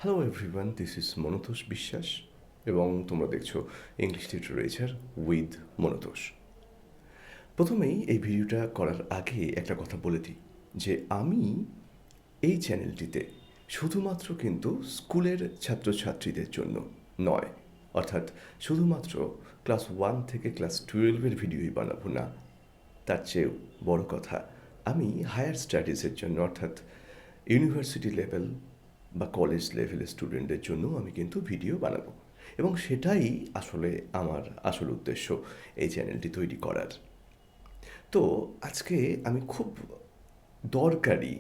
Hello everyone, this is Manatosh বিশ্বাস এবং তোমরা দেখছো ইংলিশ লিটারেচার উইথ মনতোষ। প্রথমেই এই ভিডিওটা করার আগে একটা কথা বলে দিই যে আমি এই চ্যানেলটিতে শুধুমাত্র কিন্তু স্কুলের ছাত্রছাত্রীদের জন্য নয়, অর্থাৎ শুধুমাত্র ক্লাস 1 থেকে ক্লাস 12-এর ভিডিওই বানাবো না। তার চেয়েও বড় কথা, আমি হায়ার স্টাডিজের জন্য অর্থাৎ ইউনিভার্সিটি লেভেল বা কলেজ লেভেলের স্টুডেন্টদের জন্য আমি কিন্তু ভিডিও বানাবো, এবং সেটাই আসলে আমার আসল উদ্দেশ্য এই চ্যানেলটি তৈরি করার। তো আজকে আমি খুব দরকারি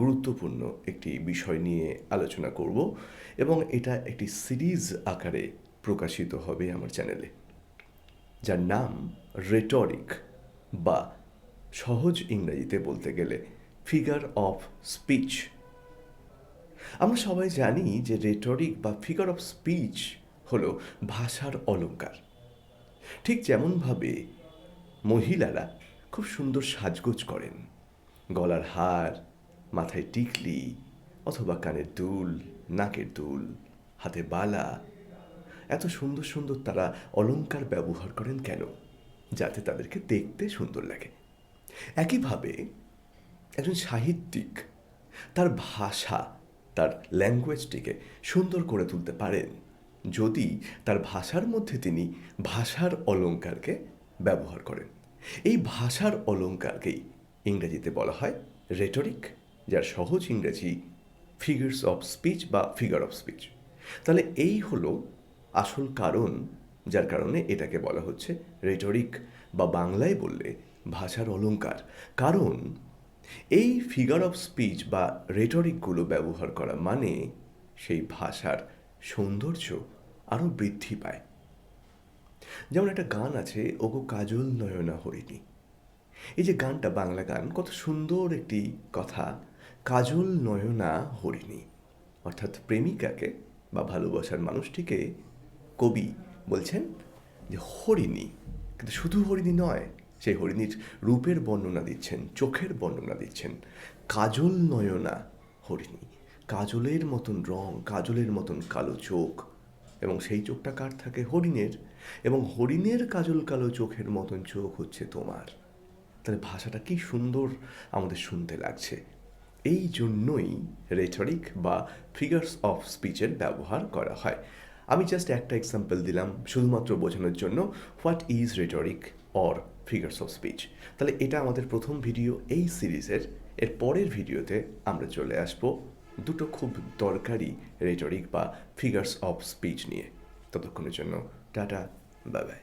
গুরুত্বপূর্ণ একটি বিষয় নিয়ে আলোচনা করব, এবং এটা একটি সিরিজ আকারে প্রকাশিত হবে আমার চ্যানেলে, যার নাম রেটরিক, বা সহজ ইংরেজিতে বলতে গেলে ফিগার অফ স্পিচ। আমরা সবাই জানি যে রেটরিক বা ফিগার অফ স্পিচ হলো ভাষার অলংকার। ঠিক যেমনভাবে মহিলারা খুব সুন্দর সাজগোজ করেন, গলার হার, মাথায় টিকলি অথবা কানের দুল, নাকের দুল, হাতে বালা, এত সুন্দর সুন্দর তারা অলংকার ব্যবহার করেন কেন? যাতে তাদেরকে দেখতে সুন্দর লাগে। একইভাবে একজন সাহিত্যিক তার ভাষা, তার ল্যাঙ্গুয়েজটিকে সুন্দর করে তুলতে পারেন যদি তার ভাষার মধ্যে তিনি ভাষার অলংকারকে ব্যবহার করেন। এই ভাষার অলংকারকেই ইংরেজিতে বলা হয় রেটরিক, যার সহজ ইংরেজি ফিগার্স অফ স্পিচ বা ফিগার অফ স্পিচ। তাহলে এই হলো আসল কারণ যার কারণে এটাকে বলা হচ্ছে রেটরিক, বা বাংলায় বললে ভাষার অলংকার। কারণ এই ফিগার অফ স্পিচ বা রেটরিকগুলো ব্যবহার করা মানে সেই ভাষার সৌন্দর্য আরও বৃদ্ধি পায়। যেমন একটা গান আছে, ওগো কাজল নয়না হরিণী। এই যে গানটা, বাংলা গান, কত সুন্দর একটি কথা, কাজল নয়না হরিণী, অর্থাৎ প্রেমিকাকে বা ভালোবাসার মানুষটিকে কবি বলছেন যে হরিণী। কিন্তু শুধু হরিণী নয়, সেই হরিণীর রূপের বর্ণনা দিচ্ছেন, চোখের বর্ণনা দিচ্ছেন। কাজল নয়না হরিণী, কাজলের মতন রং, কাজলের মতন কালো চোখ, এবং সেই চোখটা কার থাকে? হরিণের। এবং হরিণের কাজল কালো চোখের মতন চোখ হচ্ছে তোমার। তাহলে ভাষাটা কি সুন্দর আমাদের শুনতে লাগছে। এই জন্যই রেটরিক বা ফিগার্স অফ স্পিচের ব্যবহার করা হয়। আমি জাস্ট একটা এক্সাম্পল দিলাম শুধুমাত্র বোঝানোর জন্য what is rhetoric or figures of speech. তাহলে এটা আমাদের প্রথম ভিডিও এই সিরিজের। এর পরের ভিডিওতে আমরা চলে আসব দুটো খুব দরকারি রেটরিক বা ফিগার্স অফ স্পিচ নিয়ে। ততক্ষণের জন্য টাটা, বাই বাই।